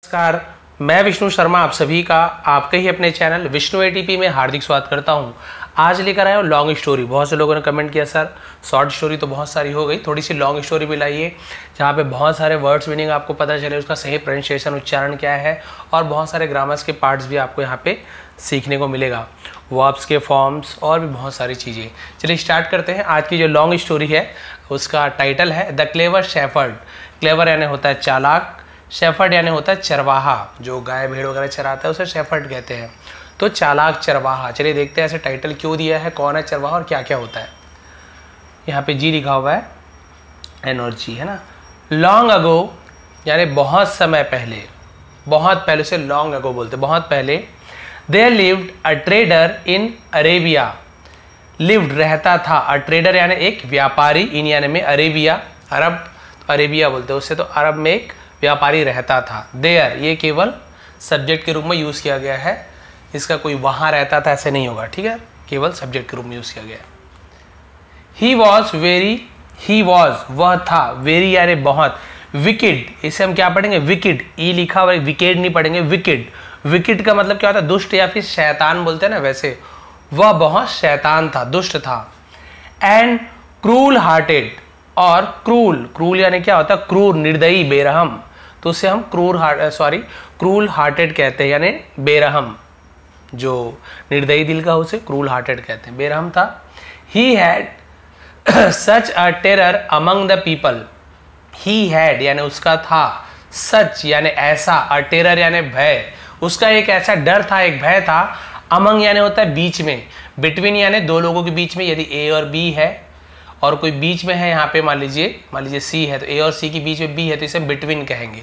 नमस्कार, मैं विष्णु शर्मा आप सभी का आपके ही अपने चैनल विष्णु एटीपी में हार्दिक स्वागत करता हूं। आज लेकर आया हूं लॉन्ग स्टोरी। बहुत से लोगों ने कमेंट किया सर शॉर्ट स्टोरी तो बहुत सारी हो गई, थोड़ी सी लॉन्ग स्टोरी भी लाइए जहां पे बहुत सारे वर्ड्स मीनिंग आपको पता चले, उसका सही प्रोनाउंसिएशन उच्चारण क्या है और बहुत सारे ग्रामर्स के पार्ट्स भी आपको यहाँ पे सीखने को मिलेगा, वर्ब्स के फॉर्म्स और भी बहुत सारी चीज़ें। चलिए स्टार्ट करते हैं। आज की जो लॉन्ग स्टोरी है उसका टाइटल है द क्लेवर शेफर्ड। क्लेवर यानी होता है चालाक, शेफर्ड यानी होता है चरवाहा, जो गाय भेड़ वगैरह चराता है उसे शेफर्ड कहते हैं। तो चालाक चरवाहा। चलिए देखते हैं ऐसे टाइटल क्यों दिया है, कौन है चरवाहा और क्या क्या होता है। यहाँ पे जी लिखा हुआ है, एन और जी है ना। लॉन्ग अगो यानी बहुत समय पहले, बहुत पहले से लॉन्ग अगो बोलते, बहुत पहले। There lived a trader in Arabia. Lived रहता था, अ ट्रेडर यानी एक व्यापारी, इन यानी में अरेबिया, अरब तो अरेबिया बोलते हैं, उससे तो अरब में एक व्यापारी रहता था। देयर ये केवल सब्जेक्ट के रूप में यूज किया गया है, इसका कोई वहां रहता था ऐसे नहीं होगा, ठीक है, केवल सब्जेक्ट के रूप में यूज किया गया है। He was very, he was वह था, वेरी यानी बहुत, विकेड इसे हम क्या पढ़ेंगे विकेड, ई लिखा हुआ, विकेड नहीं पढ़ेंगे विकेड। विकेड का मतलब क्या होता है, दुष्ट या फिर शैतान बोलते हैं ना, वैसे वह बहुत शैतान था, दुष्ट था। एंड क्रूल हार्टेड, और क्रूल, क्रूल यानी क्या होता है क्रूर, निर्दयी, बेरहम, तो उसे हम क्रूल हार्टेड कहते हैं, यानी बेरहम, जो निर्दयी दिल का उसे क्रूल हार्टेड कहते हैं, बेरहम था। He had such a terror among the people. He had यानी उसका था, सच यानी ऐसा, अ टेरर यानी भय, उसका एक ऐसा डर था, एक भय था। अमंग यानी होता है बीच में, बिटवीन यानी दो लोगों के बीच में, यदि ए और बी है और कोई बीच में है, यहाँ पे मान लीजिए सी है तो ए और सी के बीच में बी है तो इसे बिटवीन कहेंगे।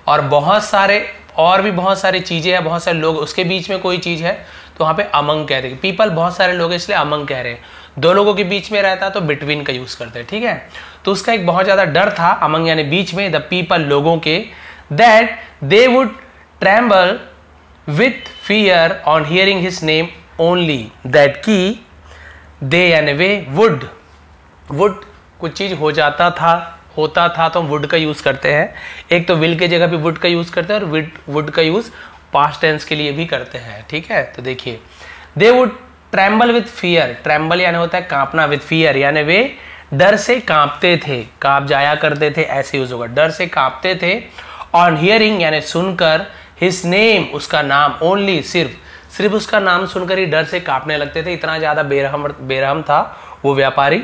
और बहुत सारे और भी बहुत सारी चीज़ें हैं, बहुत सारे लोग उसके बीच में कोई चीज़ है तो वहाँ पे अमंग कहते हैं। पीपल बहुत सारे लोग हैं इसलिए अमंग कह रहे हैं, दो लोगों के बीच में रहता तो बिटवीन का यूज़ करते हैं, ठीक है। तो उसका एक बहुत ज़्यादा डर था, अमंग यानी बीच में, द पीपल लोगों के, that they would tremble with fear on hearing his name only. That की दे यानी वे, वुड कुछ चीज हो जाता था, होता था तो हम वुड का यूज करते हैं। एक तो विल के जगह पे वुड का यूज करते हैं और वुड का यूज पास्ट टेंस के लिए भी करते हैं, ठीक है। तो देखिए they would tremble with fear, tremble यानी होता है कांपना, विथ फियर यानी वे डर से कांपते थे, कांप जाया करते थे, ऐसे यूज होगा, डर से कांपते थे। ऑन हियरिंग यानी सुनकर, हिज नेम उसका नाम, ओनली सिर्फ उसका नाम सुनकर ही डर से कांपने लगते थे, इतना ज्यादा बेरहम था वो व्यापारी।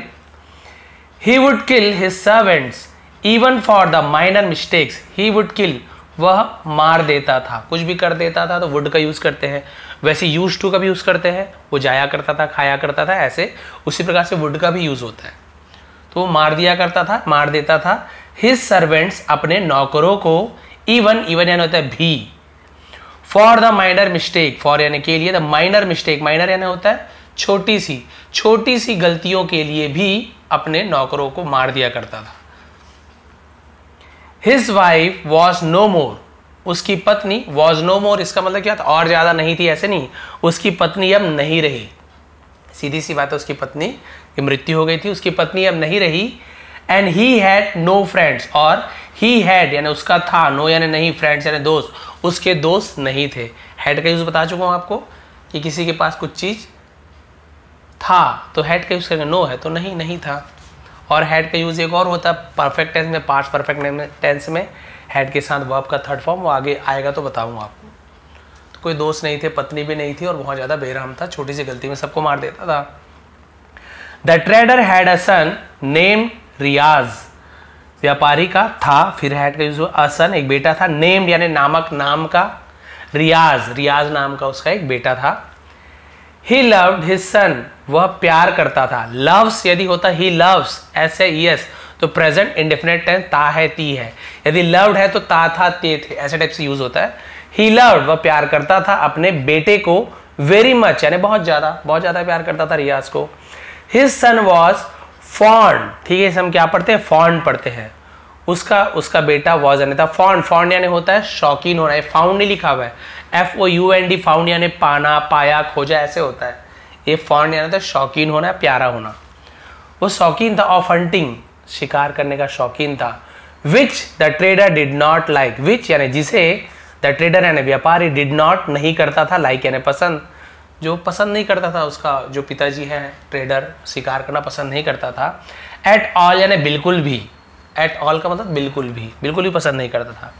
He would kill his servants even for the minor mistakes. He would kill, वह मार देता था, कुछ भी कर देता था तो would का यूज करते हैं। वैसे used to का भी यूज करते हैं, वो जाया करता था, खाया करता था, ऐसे उसी प्रकार से would का भी यूज होता है। तो वो मार दिया करता था, मार देता था। His servants अपने नौकरों को, even यानी होता है भी, for the minor mistake, for यानी के लिए, the minor mistake, minor यानी होता है छोटी सी गलतियों के लिए भी अपने नौकरों को मार दिया करता था। His wife was no more, उसकी पत्नी, was no more इसका मतलब क्या था, और ज्यादा नहीं थी, ऐसे नहीं, उसकी पत्नी अब नहीं रही, सीधी सी बात है, उसकी पत्नी की मृत्यु हो गई थी, उसकी पत्नी अब नहीं रही। And he had no friends, और he had यानी उसका था, no यानी नहीं, friends यानी दोस्त, उसके दोस्त नहीं थे। had का यूज बता चुका हूं आपको कि किसी के पास कुछ चीज था तो हैड का यूज करेंगे, नो है तो नहीं था। और हैड का यूज एक और होता है परफेक्ट टेंस में, पास्ट परफेक्ट टेंस में हैड के साथ वर्ब का थर्ड फॉर्म, वो आगे आएगा तो बताऊंगा आपको। तो कोई दोस्त नहीं थे, पत्नी भी नहीं थी और बहुत ज्यादा बेरहम था, छोटी सी गलती में सबको मार देता था। The trader had a son named Riyaz, व्यापारी का था, फिर हैड का यूज हुआ, अ सन एक बेटा था, नेम्ड यानी नामक, नाम का, रियाज नाम का उसका एक बेटा था। He loved his son, वह प्यार करता था, loves यदि होता he loves ऐसे yes तो प्रेजेंट इंडेफिनिट टेंस, ता है ती है, यदि loved है तो ता था ते थे, ऐसे टाइप से यूज होता है। He loved वह प्यार करता था अपने बेटे को, very much यानी बहुत ज्यादा प्यार करता था रियाज को। His son was fond, ठीक है, इसे हम क्या पढ़ते हैं, fond पढ़ते हैं, उसका बेटा was यानी था fond यानी होता है शौकीन होना, फाउंड नहीं लिखा हुआ है, FOUND, फाउंड यानी पाना, पाया, खोजा, ऐसे होता है, ये फॉन्ड यानी था शौकीन होना, प्यारा होना। वो शौकीन था ऑफ हंटिंग, शिकार करने का शौकीन था। Which the trader did not like, which यानी जिसे द ट्रेडर यानी व्यापारी डिड नॉट नहीं करता था, लाइक यानी पसंद, जो पसंद नहीं करता था, उसका जो पिताजी है ट्रेडर शिकार करना पसंद नहीं करता था। एट ऑल यानी बिल्कुल भी, एट ऑल का मतलब बिल्कुल भी पसंद नहीं करता था।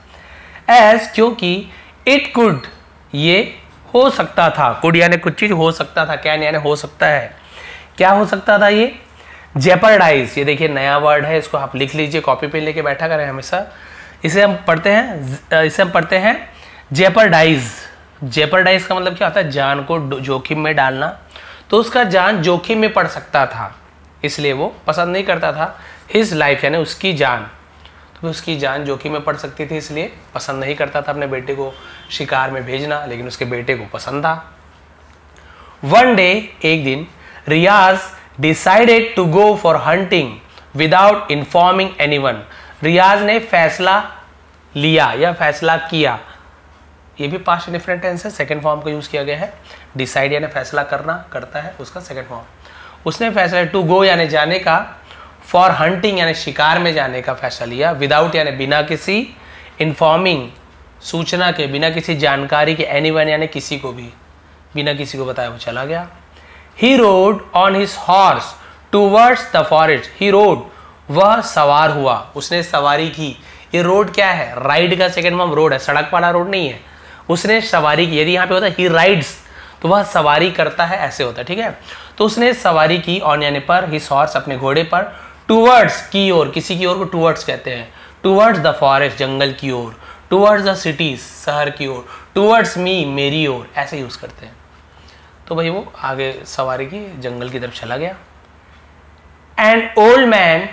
एज क्योंकि, इट कुड ये हो सकता था, कुड यानी कुछ चीज हो सकता था, कैन यानी हो सकता है, क्या हो सकता था ये, जेपर्डाइज, ये देखिए नया वर्ड है, इसको आप लिख लीजिए, कॉपी पे लेके बैठा करें हमेशा। इसे हम पढ़ते हैं जेपर्डाइज। जेपर्डाइज का मतलब क्या होता है, जान को जोखिम में डालना, तो उसका जान जोखिम में पड़ सकता था, इसलिए वो पसंद नहीं करता था। हिज लाइफ यानी उसकी जान, तो उसकी जान जोखिम में पड़ सकती थी, इसलिए पसंद नहीं करता था अपने बेटे को शिकार में भेजना, लेकिन उसके बेटे को पसंद था। वन डे, एक दिन, Riyaz decided to go for hunting without informing anyone. Riyaz ने फैसला लिया या फैसला किया, ये भी पास्ट डिफरेंट टेंस है, सेकंड फॉर्म का यूज किया गया है। डिसाइड यानी फैसला करना, करता है, उसका सेकंड फॉर्म। उसने फैसला, टू गो यानी जाने का, फॉर हंटिंग यानी शिकार में जाने का फैसला लिया, विदाउट यानी बिना किसी, इन्फॉर्मिंग सूचना के, बिना किसी जानकारी के, एनीवन यानी किसी को भी, बिना किसी को बताया वो चला गया। He rode on his horse towards the forest. He rode, वह सवार हुआ, उसने सवारी की। ये रोड क्या है, राइड का सेकंड फॉर्म रोड है, सड़क वाला रोड नहीं है। उसने सवारी की, यदि यहाँ पे होता है ही राइड्स, तो वह सवारी करता है, ऐसे होता है, ठीक है। तो उसने सवारी की, ऑन यानी पर, हिज हॉर्स अपने घोड़े पर, टूवर्ड्स की ओर, किसी की ओर को टूवर्ड्स कहते हैं, टूवर्ड्स द फॉरेस्ट जंगल की ओर, टूवर्ड्स द सिटीज शहर की ओर, टूवर्ड्स मी मेरी ओर, ऐसे यूज करते हैं। तो भाई वो आगे सवारी की, जंगल की तरफ चला गया। And old man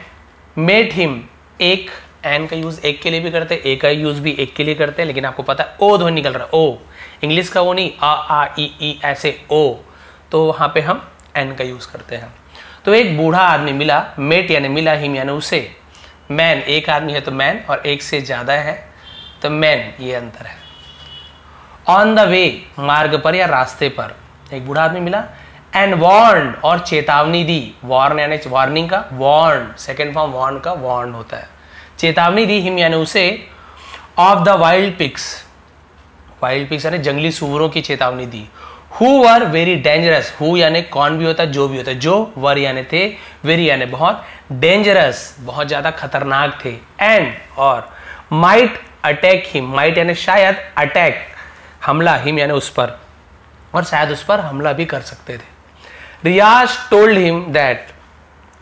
met him, एक एन का यूज एक के लिए भी करते हैं, ए का यूज भी एक के लिए करते हैं, लेकिन आपको पता है ओ ध्वनि निकल रहा है, ओ इंग्लिश का वो नहीं, आ ई ऐसे ओ, तो वहां पे हम एन का यूज करते हैं। तो एक बूढ़ा आदमी मिला, मेट यानी मिला, हिम यानी उसे, मैन एक आदमी है तो मैन, और एक से ज्यादा है तो मैन, ये अंतर है। ऑन द वे मार्ग पर या रास्ते पर, एक बूढ़ा आदमी मिला। एंड वार्न्ड और चेतावनी दी, वार्न यानी वार्निंग का, वार्न सेकेंड फॉर्म वार्न का वार्न होता है, चेतावनी दी, हिम यानी उसे, of the wild pigs, wild pigs यानी जंगली सूअरों की चेतावनी दी। Who were very dangerous, who यानी कौन भी होता है, जो भी होता है, जो, वर यानी थे, वेरी यानी बहुत, डेंजरस बहुत ज्यादा खतरनाक थे, एंड और, माइट अटैक हिम, माइट यानी शायद, अटैक हमला, हिम यानी उस पर, और शायद उस पर हमला भी कर सकते थे। रियाज टोल्ड हिम दैट,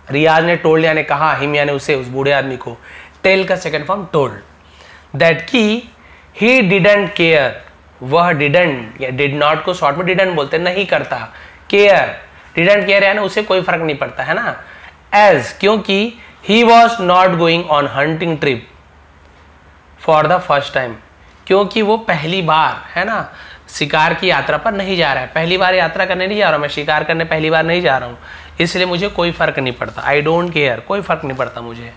रियाज ने टोल्ड यानी कहा, हिम यानी उसे, उस बूढ़े आदमी को, टेल का सेकंड फॉर्म टोल्ड, दैट की ही डिडंट केयर, वह डिडंट या डिड नॉट को शॉर्ट में डिडंट बोलते, नहीं करता, केयर, डिडंट केयर यानी उसे कोई फर्क नहीं पड़ता है ना। एज क्योंकि, he was not going on hunting trip for the first time, क्योंकि वो पहली बार है ना शिकार की यात्रा पर नहीं जा रहा है, पहली बार यात्रा करने नहीं जा रहा हूं मैं, शिकार करने पहली बार नहीं जा रहा हूं, इसलिए मुझे कोई फर्क नहीं पड़ता, आई डोंट केयर, कोई फर्क नहीं पड़ता मुझे।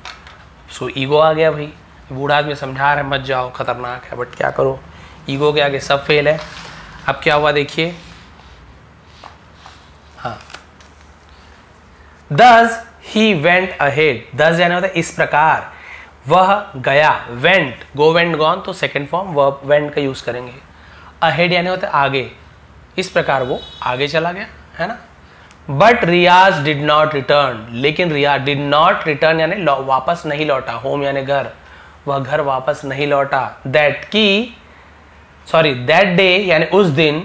सो ईगो आ गया भाई, बूढ़ा आदमी समझा रहा है मत जाओ खतरनाक है, बट क्या करो, ईगो के आगे सब फेल है। अब क्या हुआ देखिए, हाँ, दस ही वेंट अहेड, दस यानी होता है इस प्रकार, वह गया, वेंट, गो वेंट गॉन, तो सेकेंड फॉर्म वर्ब वेंट का यूज करेंगे। अहेड यानी होता है आगे, इस प्रकार वो आगे चला गया है ना। But Riyaz did not return, लेकिन रियाज डिड नॉट रिटर्न यानी वापस नहीं लौटा, होम यानी घर, वह घर वापस नहीं लौटा। दैट डे यानी उस दिन,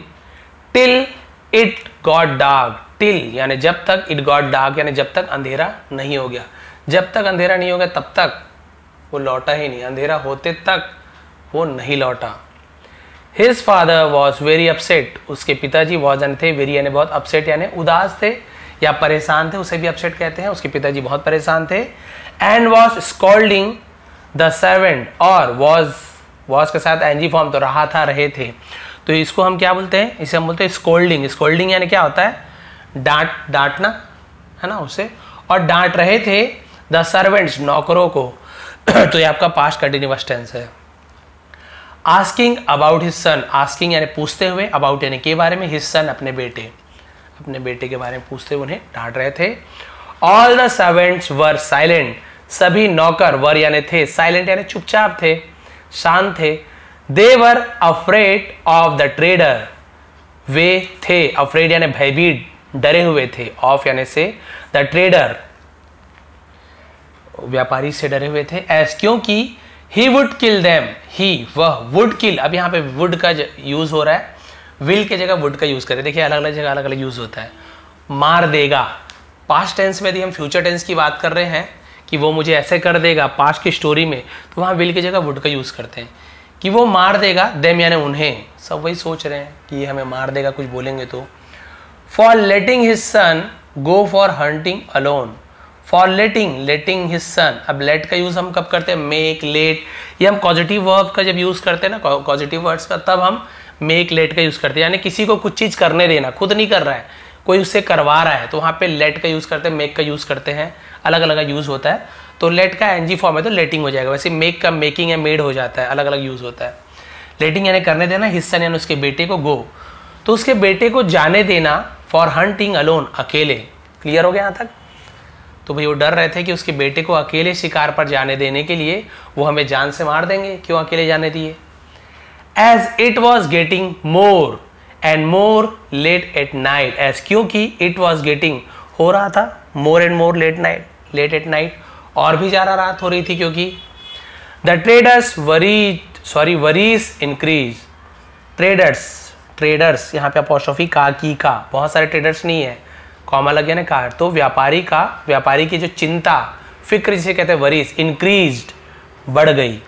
till it got dark, till यानी जब तक, इट गॉट डार्क यानी जब तक अंधेरा नहीं हो गया, जब तक अंधेरा नहीं हो गया तब तक वो लौटा ही नहीं, अंधेरा होते तक वो नहीं लौटा। His father was very upset, उसके पिताजी वॉज थे, वेरी यानी बहुत, अपसेट यानी उदास थे या परेशान थे, उसे भी अपसेट कहते हैं, उसके पिताजी बहुत परेशान थे। And was scolding the servant, और वॉज के साथ एनजी फॉर्म, तो रहा था, रहे थे, तो इसको हम क्या बोलते हैं, इसे हम बोलते हैं स्कोल्डिंग। स्कोल्डिंग यानी क्या होता है, डांटना है ना उसे, और डांट रहे थे द सर्वेंट्स, नौकरों को, तो ये आपका पास्ट कंटिन्यूअस टेंस है। Asking about his son, asking यानी पूछते हुए, अबाउट यानी के बारे में, हिज सन अपने बेटे के बारे में पूछते हुए उन्हें डांट रहे थे। All the servants were silent, सभी नौकर, वर यानी थे, साइलेंट यानी चुपचाप थे, शांत थे। दे वर अफ्रेड ऑफ द ट्रेडर, वे थे, अफ्रेड यानी भयभीत, डरे हुए थे, ऑफ यानी से, द ट्रेडर व्यापारी से डरे हुए थे, एस क्योंकि ही वुड किल देम, ही वह, वुड किल, अब यहाँ पे वुड का यूज हो रहा है, विल के जगह वुड का यूज करें, देखिए अलग अलग जगह अलग अलग यूज होता है। मार देगा, पास्ट टेंस में यदि हम फ्यूचर टेंस की बात कर रहे हैं कि वो मुझे ऐसे कर देगा पास्ट की स्टोरी में, तो वहाँ विल की जगह वुड का यूज करते हैं कि वो मार देगा, देम यानी उन्हें, सब वही सोच रहे हैं कि ये हमें मार देगा कुछ बोलेंगे तो। For letting his son go for hunting alone, for letting his son, अब लेट का यूज हम कब करते हैं, मेक, लेट, ये हम पॉजिटिव वर्ब का जब यूज करते हैं ना, पॉजिटिव वर्ड्स का, तब हम मेक, लेट का यूज करते हैं, यानी किसी को कुछ चीज करने देना, खुद नहीं कर रहा है, कोई उससे करवा रहा है, तो वहां पे लेट का यूज करते हैं, मेक का यूज करते हैं, अलग अलग यूज होता है। तो लेट का एनजी फॉर्म है तो लेटिंग हो जाएगा, वैसे मेक का मेकिंग या मेड हो जाता है, अलग अलग यूज होता है। लेटिंग यानी करने देना, हिस्सा यानी उसके बेटे को गो, तो उसके बेटे को जाने देना, फॉर हंटिंग अलोन, अकेले, क्लियर हो गया यहाँ तक। तो भाई वो डर रहे थे कि उसके बेटे को अकेले शिकार पर जाने देने के लिए वो हमें जान से मार देंगे, क्यों अकेले जाने दिए। As it was getting more and more late at night, as क्योंकि इट वॉज गेटिंग हो रहा था, more and more late at night, और भी ज्यादा रात हो रही थी, क्योंकि the traders worries increase, traders यहाँ पे अपोस्ट्रोफी का की का, बहुत सारे ट्रेडर्स नहीं है, कॉमा लग गया ना का, तो व्यापारी की जो चिंता, फिक्र जिसे कहते हैं वरीज, इंक्रीज्ड, बढ़ गई,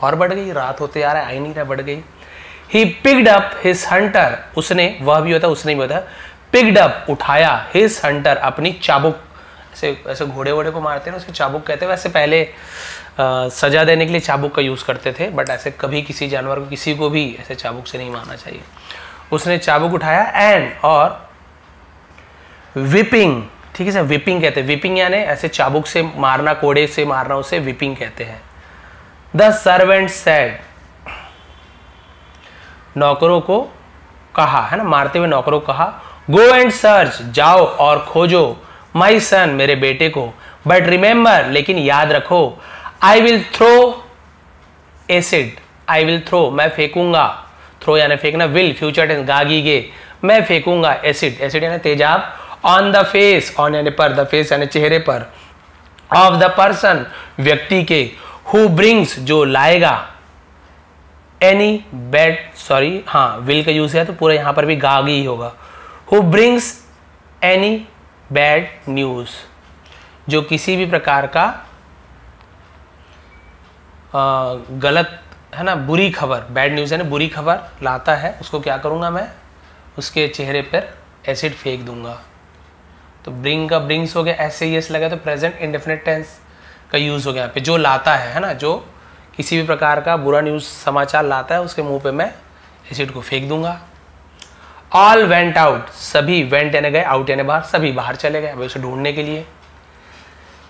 और बढ़ गई, रात होते आ रहा है, आ ही नहीं रहा, बढ़ गई। He picked up his Hunter, उसने, वह भी होता है उसने भी होता है, पिक्ड अप उठाया, हिज हंटर अपनी चाबुक, ऐसे घोड़े वोड़े को मारते हैं उसके चाबुक कहते हैं, वैसे पहले सजा देने के लिए चाबुक का यूज करते थे, बट ऐसे कभी किसी जानवर को, किसी को भी ऐसे चाबुक से नहीं मारना चाहिए। उसने चाबुक उठाया, एंड, और विपिंग, ठीक है सर, विपिंग कहते हैं, विपिंग यानी ऐसे चाबुक से मारना, कोड़े से मारना, उसे विपिंग कहते हैं। द सर्वेंट सेड, नौकरों को कहा, है ना, मारते हुए नौकरों को कहा, गो एंड सर्च, जाओ और खोजो, माई सन, मेरे बेटे को, बट रिमेंबर, लेकिन याद रखो, I will throw acid, I will throw, मैं फेंकूंगा, थ्रो यानी फेंकना, विल फ्यूचर टेंस, गागी गे, मैं फेंकूंगा एसिड, एसिड यानी तेजाब, ऑन द फेस, ऑन यानी पर, द फेस यानी चेहरे पर, ऑफ द पर्सन, व्यक्ति के, हु ब्रिंग्स, जो लाएगा, एनी बैड, सॉरी हाँ विल का यूज है तो पूरा यहां पर भी गागी ही होगा, who brings any bad news, जो किसी भी प्रकार का गलत, है ना, बुरी खबर, बैड न्यूज है ना, बुरी खबर लाता है, उसको क्या करूंगा मैं, उसके चेहरे पर एसिड फेंक दूंगा। तो ब्रिंग का ब्रिंग्स हो गया, ऐसे ही लगा तो प्रेजेंट इंडेफिनिट टेंस का यूज हो गया यहाँ पे, जो लाता है ना, जो किसी भी प्रकार का बुरा न्यूज समाचार लाता है, उसके मुंह पे मैं एसिड को फेंक दूंगा। ऑल वेंट आउट, सभी, वेंट यानी गए, आउट यानी बाहर, सभी बाहर चले गए उसे ढूंढने के लिए।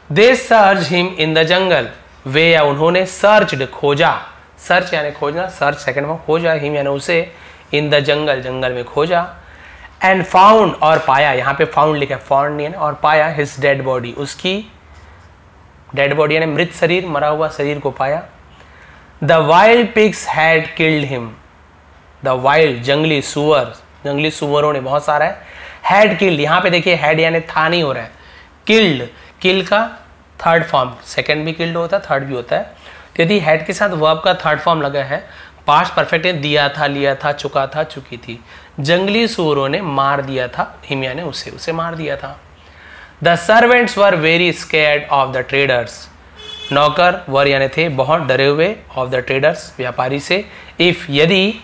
They search him in the jungle, वे या उन्होंने, सर्चड खोजा, सर्च यानी खोजना, सर्च सेकंड में, खोजा, हिम यानी उसे, इन द जंगल, जंगल में खोजा, एंड फाउंड, और पाया, यहाँ पे फाउंड लिखा है, फाउंड नहीं है, और पाया, हिज डेड बॉडी, उसकी डेड बॉडी यानी मृत शरीर, मरा हुआ शरीर को पाया। The wild pigs had killed him, the wild, जंगली सुअर, जंगली सुअरों ने, बहुत सारा है, हैड किल्ड, यहाँ पे देखिए हैड यानी था नहीं हो रहा है, किल्ड, किल का थर्ड फॉर्म, सेकंड भी किल्ड होता है, थर्ड भी होता है, तो यदि हैड के साथ वर्ब का थर्ड फॉर्म लगा है, पास्ट परफेक्ट है, दिया था, लिया था, चुका था, चुकी थी, जंगली सुअरों ने मार दिया था, हिम यानी उसे मार दिया था। The servants were very scared of the traders, नौकर, वर यानी थे, बहुत डरे हुए, ऑफ द ट्रेडर्स, व्यापारी से, इफ, यदि,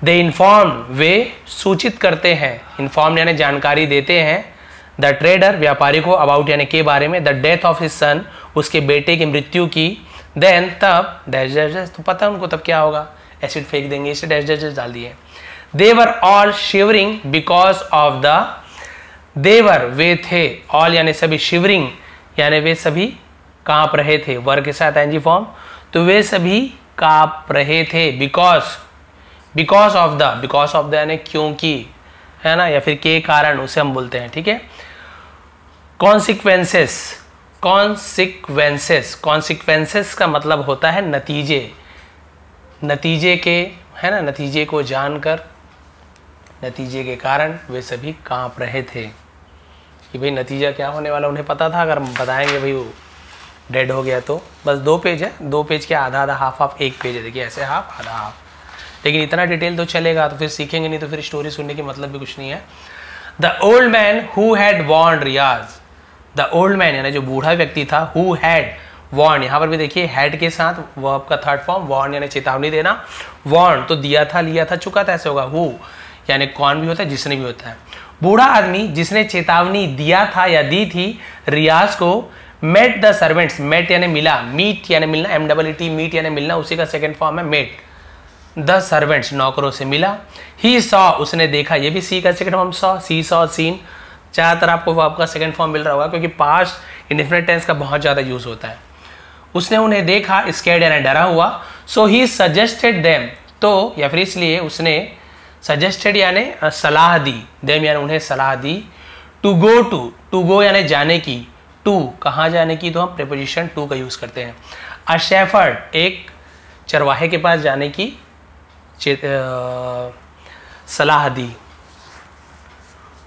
दे इन्फॉर्म, वे सूचित करते हैं, इन्फॉर्म यानी जानकारी देते हैं, द ट्रेडर, व्यापारी को, अबाउट यानी के बारे में, the death of his son, उसके बेटे की मृत्यु की, देन, तब, डैश डैश डैश, तो पता उनको तब क्या होगा, एसिड फेंक देंगे, इसे डैश डैश डाल दिए। They were all shivering because of the, they were, वे थे, all यानी सभी, shivering यानी वे सभी कांप रहे थे, वर के साथ एनजी फॉर्म, तो वे सभी कांप रहे थे, because of the यानी क्योंकि, है ना, या फिर के कारण, उसे हम बोलते हैं, ठीक है। consequences का मतलब होता है नतीजे, नतीजे के, है ना, नतीजे को जानकर, नतीजे के कारण वे सभी कांप रहे थे कि भाई नतीजा क्या होने वाला उन्हें पता था। अगर बताएंगे भाई वो डेड हो गया तो बस 2 पेज है, 2 पेज के आधा आधा, हाफ हाफ, 1 पेज है, देखिए ऐसे हाफ आधा हाफ, लेकिन इतना डिटेल तो चलेगा तो फिर सीखेंगे नहीं, तो फिर स्टोरी सुनने की मतलब भी कुछ नहीं है। The old man who had warned Riyaz, the old man यानी जो बूढ़ा व्यक्ति था, हु हैड वॉर्न, यहाँ पर भी देखिए हैड के साथ वर्ब का थर्ड फॉर्म, वॉर्न यानी चेतावनी देना, वॉर्न तो दिया था, लिया था, चुका था, ऐसे होगा। हु यानी कौन भी होता है, जिसने भी होता है। बूढ़ा आदमी जिसने चेतावनी दिया था या दी थी रियाज को, मेट द सर्वेंट्स, मेट यानी मिला, मीट यानी मिलना, MEET, मीट यानी मिलना, उसी का सेकंड फॉर्म है मेट। द सर्वेंट्स नौकरों से मिला। ही सॉ उसने देखा, ये भी सी का सेकंड फॉर्म सॉ, सी सॉ सीन, ज़्यादातर आपको आपका सेकंड फॉर्म मिल रहा होगा क्योंकि पास्ट इंडेफिनिट टेंस का बहुत ज़्यादा यूज होता है। उसने उन्हें देखा, स्कैर्ड यानी डरा हुआ। सो ही सजेस्टेड देम, तो या फिर इसलिए उसने सजेस्टेड यानी सलाह दी, देम यानी उन्हें सलाह दी। टू गो, टू गो यानी जाने की, टू कहाँ जाने की, तो हम प्रीपोजिशन टू का यूज करते हैं। अ शेफर्ड एक चरवाहे के पास जाने की सलाह दी।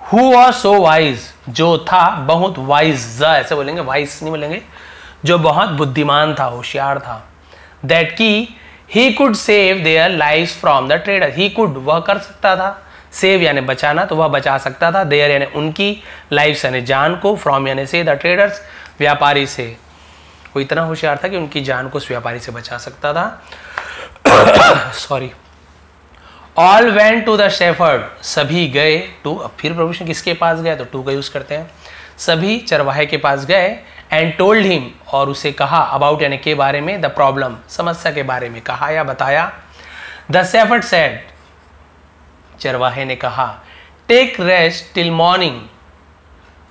हु वाज सो वाइज जो था बहुत वाइज, ऐसे बोलेंगे, वाइज नहीं बोलेंगे, जो बहुत बुद्धिमान था, होशियार था। दैट की he could save their lives from the trader, he could वह कर सकता था, सेव यानी बचाना, तो वह बचा सकता था, देयर यानी उनकी, लाइव्स यानी जान को, फ्रॉम यानी से, द ट्रेडर्स व्यापारी से। वो इतना होशियार था कि उनकी जान को उस व्यापारी से बचा सकता था। Sorry. All went to the shepherd, सभी गए टू, अब फिर प्रभु किसके पास गए, तो टू का यूज करते हैं। सभी चरवाहे के पास गए, एंड टोल्ड हिम और उसे कहा, अबाउट यानी के बारे में, द प्रॉब्लम समस्या के बारे में कहा या बताया। द शेफर्ड सेड चरवाहे ने कहा, टेक रेस्ट टिल मॉर्निंग,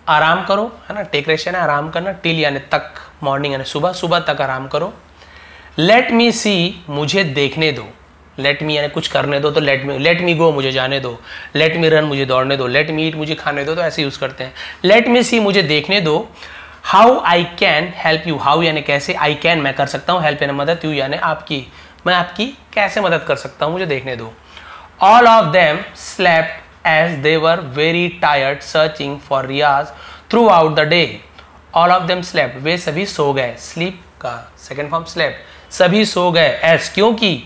आराम करो, है ना, टेक रेस्ट यानी आराम करना, टिल यानी तक, मॉर्निंग यानी सुबह, सुबह तक आराम करो। लेट मी सी मुझे देखने दो, लेट मी यानी कुछ करने दो, तो लेट मी गो मुझे जाने दो, लेट मी रन मुझे दौड़ने दो, लेट मी ईट मुझे खाने दो, तो ऐसे यूज करते हैं। लेट मी सी मुझे देखने दो। How I can help you, how यानी कैसे, आई कैन मैं कर सकता हूँ, हेल्प यानी मदद, यू यानी आपकी, मैं आपकी कैसे मदद कर सकता हूँ, मुझे देखने दो। All of them slept as they were very tired searching for Riyaz throughout the day. All of them slept वे सभी सो गए, स्लीप का सेकेंड फॉर्म स्लेप्ट, सभी सो गए, एज क्योंकि,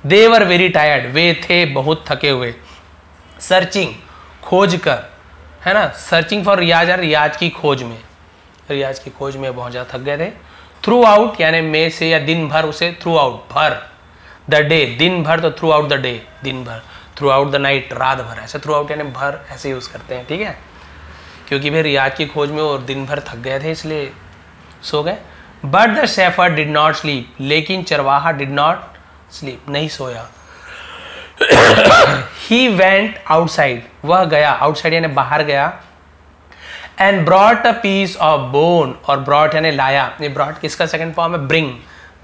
दे वर वेरी टायर्ड वे थे बहुत थके हुए, सर्चिंग खोज कर, है ना, सर्चिंग फॉर रियाज, रियाज की खोज में, रियाज की खोज में बहुत ज़्यादा थक गए थे। थ्रू आउट यानी में से या दिन भर, उसे थ्रू आउट भर, द डे दिन भर, तो थ्रू आउट द डे दिन भर, थ्रू आउट द नाइट रात भर, ऐसे थ्रू आउट यानी भर ऐसे यूज करते हैं, ठीक है, क्योंकि भाई रियाज की खोज में और दिन भर थक गए थे इसलिए सो गए। But the shepherd did not sleep, लेकिन चरवाहा डिड नॉट स्लीप नहीं सोया। ही वेंट आउटसाइड वह गया, आउटसाइड यानी बाहर गया। And brought a piece of bone, और ब्रॉट यानी लाया, ये ब्रॉट किसका सेकंड फॉर्म है, ब्रिंग,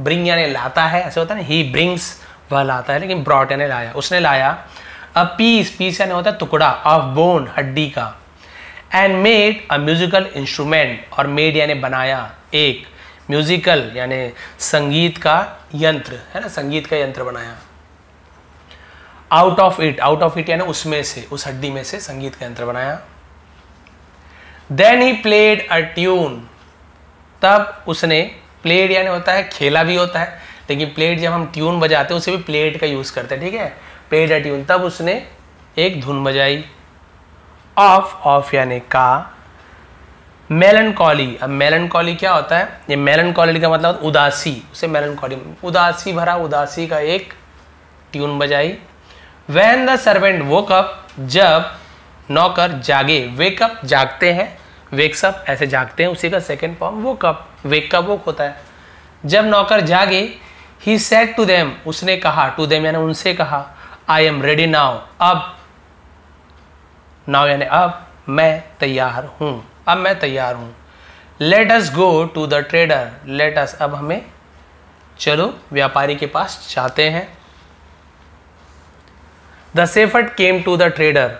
ब्रिंग यानी लाता है, ऐसे होता है ना, ही ब्रिंग्स वह लाता है, लेकिन ब्रॉट यानी लाया, उसने लाया। अ पीस, पीस यानी होता है टुकड़ा, ऑफ बोन हड्डी का। And made a musical instrument, और मेड यानी बनाया, एक म्यूजिकल यानी संगीत का यंत्र, है ना, संगीत का यंत्र बनाया। Out of it, out of it यानी उसमें से, उस हड्डी में से संगीत का यंत्र बनाया। Then he played a tune, तब उसने, प्लेड यानी होता है खेला भी होता है, लेकिन प्लेड जब हम ट्यून बजाते हैं उसे भी प्लेड का यूज करते हैं, ठीक है, प्लेड अ ट्यून, तब उसने एक धुन बजाई। ऑफ, ऑफ यानी का। मेलनकॉली, अब मेलनकॉली क्या होता है, ये मेलनकॉली का मतलब उदासी, उसे मेलनकॉली, उदासी भरा, उदासी का एक ट्यून बजाई। When the servant woke up, जब नौकर जागे, वेकअप जागते हैं, वेक्स अप ऐसे जागते हैं, उसी का सेकेंड फॉर्म वोकअप, वेक का वोक होता है। जब नौकर जागे, he said to them, उसने कहा, to them यानी उनसे कहा, I am ready now, अब, now यानी अब, मैं तैयार हूं, अब मैं तैयार हूं। Let us go to the trader, let us, अब हमें चलो व्यापारी के पास जाते हैं। The shepherd came to the trader,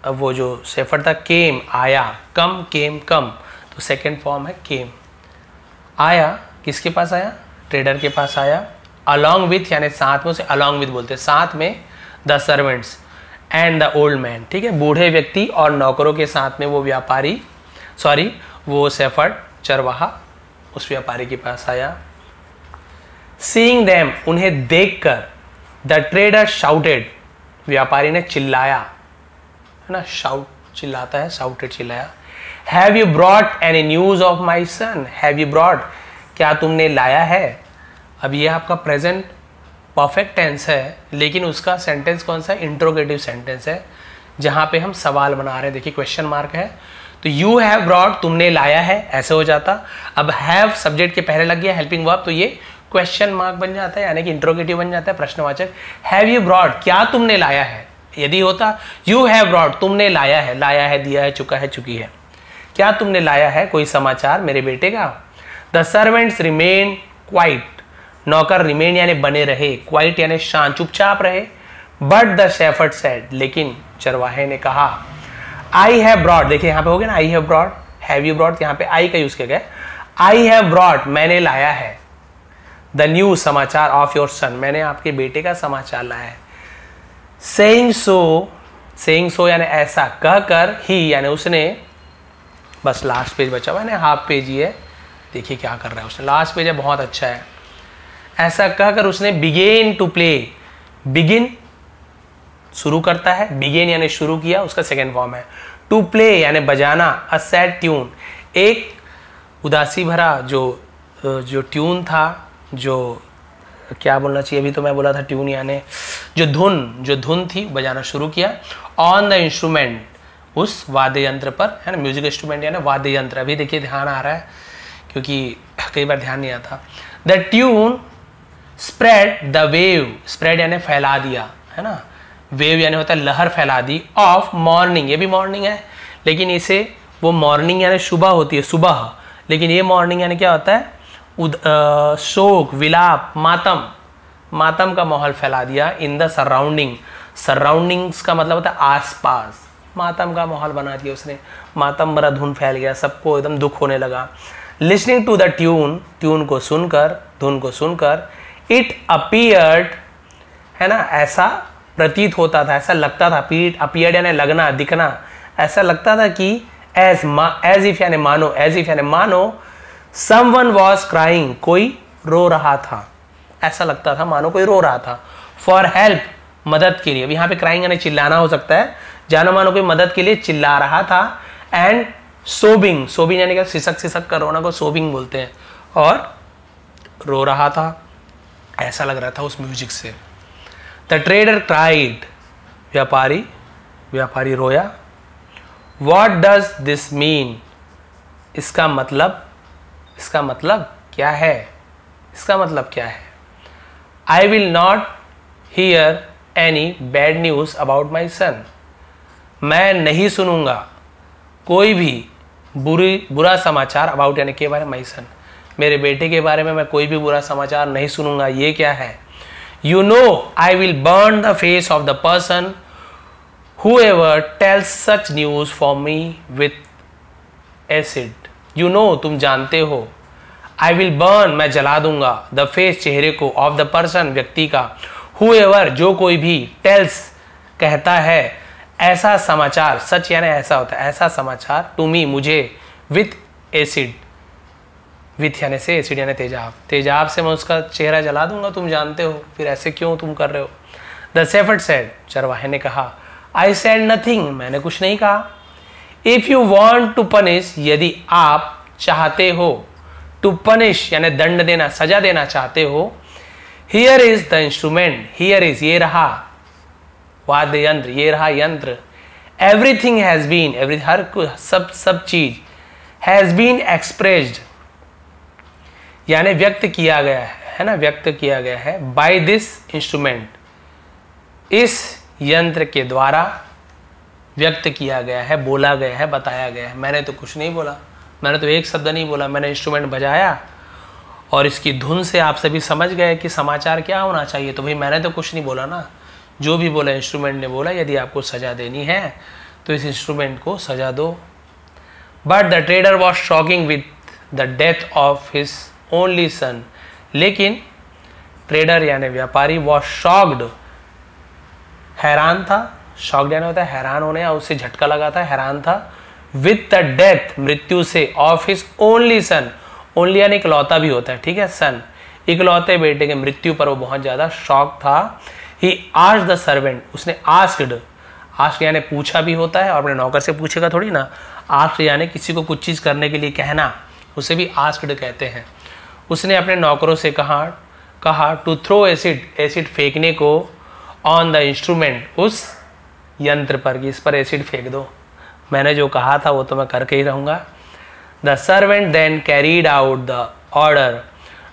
अब वो जो शेफर्ड था, केम आया, कम केम कम, तो सेकेंड फॉर्म है केम, आया, किसके पास आया, ट्रेडर के पास आया। अलॉन्ग विथ यानी साथ में, उसे अलॉन्ग विथ बोलते हैं, साथ में the servants and the old man, ठीक है, बूढ़े व्यक्ति और नौकरों के साथ में वो व्यापारी, सॉरी वो शेफर्ड चरवाहा उस व्यापारी के पास आया। सीइंग देम, उन्हें देखकर, द ट्रेडर शाउटेड, व्यापारी ने चिल्लाया, है ना, शाउट चिल्लाता है, शाउटेड चिल्लाया। Have you brought any news of my son, have you brought, क्या तुमने लाया है। अब ये आपका प्रेजेंट परफेक्ट टेंस है, लेकिन उसका सेंटेंस कौन सा है, इंट्रोगेटिव सेंटेंस है, जहां पे हम सवाल बना रहे हैं। देखिए क्वेश्चन मार्क है, तो यू हैव ब्रॉट, तुमने लाया है, ऐसे हो जाता। अब हैव सब्जेक्ट के पहले लग गया हेल्पिंग वर्ब, तो ये क्वेश्चन मार्क बन जाता है, यानी कि इंट्रोगेटिव बन जाता है, प्रश्नवाचक। हैव यू ब्रॉट, क्या तुमने लाया है। यदि होता यू हैव ब्रॉट, तुमने लाया है, लाया है, दिया है, चुका है, चुकी है, क्या तुमने लाया है कोई समाचार मेरे बेटे का। द सर्वेंट्स रिमेन क्वाइट, नौकर रिमेन यानी बने रहे, क्वाइट यानी शांत, चुपचाप रहे। बट द शेफर्ड सेड, लेकिन चरवाहे ने कहा, आई हैव ब्रॉट, देखिए यहाँ पे हो गया ना, I have brought, have you brought, यहाँ पे आई का यूज किया गया, आई हैव ब्रॉट, मैंने लाया है, द न्यूज, समाचार, ऑफ योर सन, मैंने आपके बेटे का समाचार लाया है। सेइंग सो यानी ऐसा कहकर, ही यानी उसने, बस लास्ट पेज बचा हुआ है ना, हाफ पेज ही है, देखिए क्या कर रहा है उसने, लास्ट पेज है, बहुत अच्छा है। ऐसा कहकर उसने बिगेन टू प्ले, बिगिन शुरू करता है, बिगेन यानी शुरू किया, उसका सेकेंड फॉर्म है। टू प्ले यानी बजाना, अ सैड ट्यून, एक उदासी भरा जो ट्यून था, जो क्या बोलना चाहिए, अभी तो मैं बोला था ट्यून यानी जो धुन थी, बजाना शुरू किया। ऑन द इंस्ट्रूमेंट, उस वाद्य यंत्र पर, है ना, म्यूजिक इंस्ट्रूमेंट यानी वाद्य यंत्र, अभी देखिए ध्यान आ रहा है क्योंकि कई बार ध्यान नहीं आता। The tune spread the wave, spread यानी फैला दिया, है ना, वेव यानी होता है लहर, फैला दी, ऑफ मॉर्निंग, ये भी मॉर्निंग है, लेकिन इसे वो मॉर्निंग यानी सुबह होती है, सुबह, लेकिन ये मॉर्निंग यानी क्या होता है, शोक, विलाप, मातम का माहौल फैला दिया। इन द सराउंडिंग, सराउंडिंग्स का मतलब होता है आसपास, मातम का माहौल बना दिया उसने, मातम भरा धुन फैल गया, सबको एकदम दुख होने लगा। Listening to the tune, tune को सुनकर, धुन को सुनकर, इट अपीयर्ड, है ना, ऐसा प्रतीत होता था, ऐसा लगता था, अपीयर्ड यानी लगना, दिखना, ऐसा लगता था कि एज इफ यानी मानो, एज इफ यानी मानो, समवन वॉज क्राइंग, कोई रो रहा था, ऐसा लगता था मानो कोई रो रहा था। फॉर हेल्प, मदद के लिए, अब यहाँ पे क्राइंग यानी चिल्लाना हो सकता है, जानो मानो कोई मदद के लिए चिल्ला रहा था। एंड सोबिंग, सोबिंग यानी क्या, सिसक कर रोना को सोबिंग बोलते हैं, और रो रहा था, ऐसा लग रहा था उस म्यूजिक से। द ट्रेडर क्राइड, व्यापारी रोया। वॉट डज दिस मीन, इसका मतलब क्या है, इसका मतलब क्या है। I will not hear any bad news about my son, मैं नहीं सुनूंगा कोई भी बुरा समाचार, अबाउट यानी के बारे में, माई सन, मेरे बेटे के बारे में मैं कोई भी बुरा समाचार नहीं सुनूंगा। ये क्या है, you know I will burn the face of the person whoever tells such news for me with acid, you know, तुम जानते हो, I will burn, मैं जला दूंगा, the face, चेहरे को, of the person, व्यक्ति का, whoever, जो कोई भी, tells, कहता है, ऐसा समाचार, सच यानी ऐसा होता है, ऐसा समाचार, to me, मुझे, with acid, with यानी से, acid यानी तेजाब, तेजाब से मैं उसका चेहरा जला दूंगा, तुम जानते हो, फिर ऐसे क्यों तुम कर रहे हो। The shepherd said, चरवाहे ने कहा, I said nothing, मैंने कुछ नहीं कहा। If you want to punish, यदि आप चाहते हो, to punish यानी दंड देना, सजा देना चाहते हो, here is the instrument, here is, ये रहा वाद्य यंत्र, ये रहा यंत्र। Everything has been, हर सब चीज, has been expressed यानी व्यक्त किया गया है ना, व्यक्त किया गया है, by this instrument, इस यंत्र के द्वारा व्यक्त किया गया है, बोला गया है, बताया गया है। मैंने तो कुछ नहीं बोला, मैंने तो एक शब्द नहीं बोला, मैंने इंस्ट्रूमेंट बजाया और इसकी धुन से आप सभी समझ गए कि समाचार क्या होना चाहिए। तो भाई मैंने तो कुछ नहीं बोला ना, जो भी बोला इंस्ट्रूमेंट ने बोला। यदि आपको सजा देनी है तो इस इंस्ट्रूमेंट को सजा दो। But the trader was shocking with the death of his only son, लेकिन ट्रेडर यानी व्यापारी वॉज शॉक्ड, हैरान था, शॉक्ड यानी होता है हैरान होने या उससे झटका लगा था, हैरान था, विथ द डेथ मृत्यु से, of his only son, only यानी इकलौता भी होता है, ठीक है, सन इकलौते बेटे के मृत्यु पर वो बहुत ज्यादा शॉक था। ही आस्क्ड द सर्वेंट, उसने आस्क्ड, आस्क्ड यानी पूछा भी होता है और अपने नौकर से पूछेगा थोड़ी ना, आस्क्ड यानी किसी को कुछ चीज करने के लिए कहना, उसे भी आस्क्ड कहते हैं। उसने अपने नौकरों से कहा टू थ्रो एसिड, एसिड फेंकने को, ऑन द इंस्ट्रूमेंट, उस यंत्र पर, कि इस पर एसिड फेंक दो, मैंने जो कहा था वो तो मैं करके ही रहूंगा। The servant then carried out the order,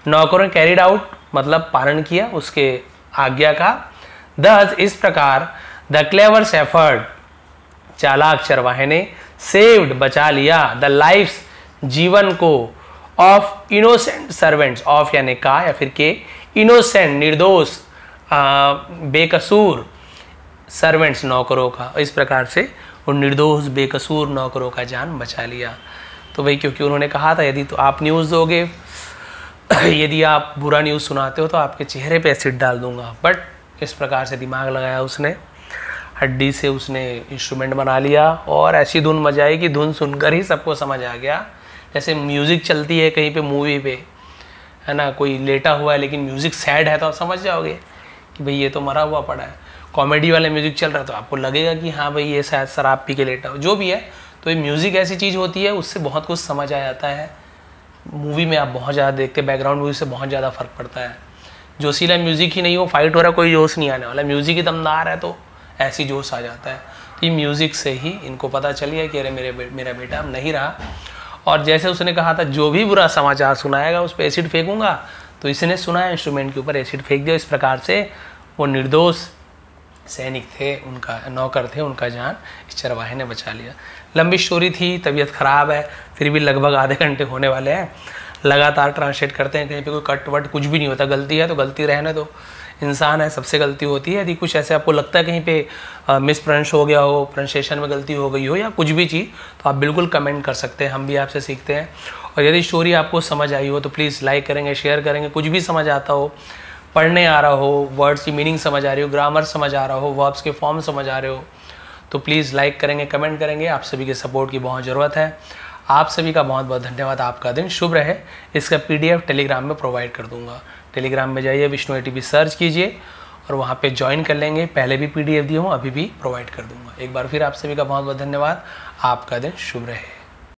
नौकरों ने कैरीड आउट मतलब पालन किया उसके आज्ञा का। दस इस प्रकार, द क्लेवर शेफर्ड, चालाक चरवाहे ने, सेव्ड बचा लिया, द लाइफ्स जीवन को, ऑफ इनोसेंट सर्वेंट्स, ऑफ यानी का या फिर के, इनोसेंट निर्दोष बेकसूर सर्वेंट्स नौकरों का, इस प्रकार से उन निर्दोष बेकसूर नौकरों का जान बचा लिया। तो वही क्योंकि उन्होंने कहा था यदि तो आप न्यूज़ दोगे, यदि आप बुरा न्यूज़ सुनाते हो तो आपके चेहरे पे एसिड डाल दूंगा। बट इस प्रकार से दिमाग लगाया उसने, हड्डी से उसने इंस्ट्रूमेंट बना लिया और ऐसी धुन बजाई कि धुन सुनकर ही सबको समझ आ गया। जैसे म्यूज़िक चलती है कहीं पे मूवी पे, है ना, कोई लेटा हुआ है लेकिन म्यूज़िक सैड है तो आप समझ जाओगे कि भाई ये तो मरा हुआ पड़ा है। कॉमेडी वाले म्यूज़िक चल रहा है तो आपको लगेगा कि हाँ भाई ये शायद शराब पी के लेटा हो, जो भी है। तो ये म्यूज़िक ऐसी चीज़ होती है, उससे बहुत कुछ समझ आ जाता है। मूवी में आप बहुत ज़्यादा देखते, बैकग्राउंड म्यूजिक से बहुत ज़्यादा फर्क पड़ता है। जोशीला म्यूज़िक ही नहीं हो, फाइट हो रहा, कोई जोश नहीं आने वाला, म्यूज़िक ही दमदार है तो ऐसी जोश आ जाता है। तो ये म्यूज़िक से ही इनको पता चल गया कि अरे मेरा बेटा अब नहीं रहा। और जैसे उसने कहा था जो भी बुरा समाचार सुनाएगा उस पर एसिड फेंकूंगा, तो इसने सुना इंस्ट्रूमेंट के ऊपर एसिड फेंक दिया। इस प्रकार से वो निर्दोष सैनिक थे, उनका नौकर थे, उनका जान इस चरवाहे ने बचा लिया। लंबी स्टोरी थी, तबीयत ख़राब है, फिर भी लगभग आधे घंटे होने वाले हैं। लगातार ट्रांसलेट करते हैं, कहीं पे कोई कट वट कुछ भी नहीं होता। गलती है तो गलती रहने दो, इंसान है, सबसे गलती होती है। यदि कुछ ऐसे आपको लगता है कहीं पे मिस प्रोनाउंस हो गया हो, प्रोनाउंसिएशन में गलती हो गई हो या कुछ भी चीज़, तो आप बिल्कुल कमेंट कर सकते हैं, हम भी आपसे सीखते हैं। और यदि स्टोरी आपको समझ आई हो तो प्लीज़ लाइक करेंगे, शेयर करेंगे। कुछ भी समझ आता हो, पढ़ने आ रहा हो, वर्ड्स की मीनिंग समझ आ रही हो, ग्रामर समझ आ रहा हो, वर्ब्स के फॉर्म समझ आ रहे हो, तो प्लीज़ लाइक करेंगे, कमेंट करेंगे। आप सभी के सपोर्ट की बहुत ज़रूरत है। आप सभी का बहुत बहुत धन्यवाद। आपका दिन शुभ रहे। इसका PDF टेलीग्राम में प्रोवाइड कर दूंगा। टेलीग्राम में जाइए, विष्णु ATP सर्च कीजिए और वहाँ पे ज्वाइन कर लेंगे। पहले भी PDF दिया हूँ, अभी भी प्रोवाइड कर दूंगा। एक बार फिर आप सभी का बहुत बहुत धन्यवाद। आपका दिन शुभ रहे।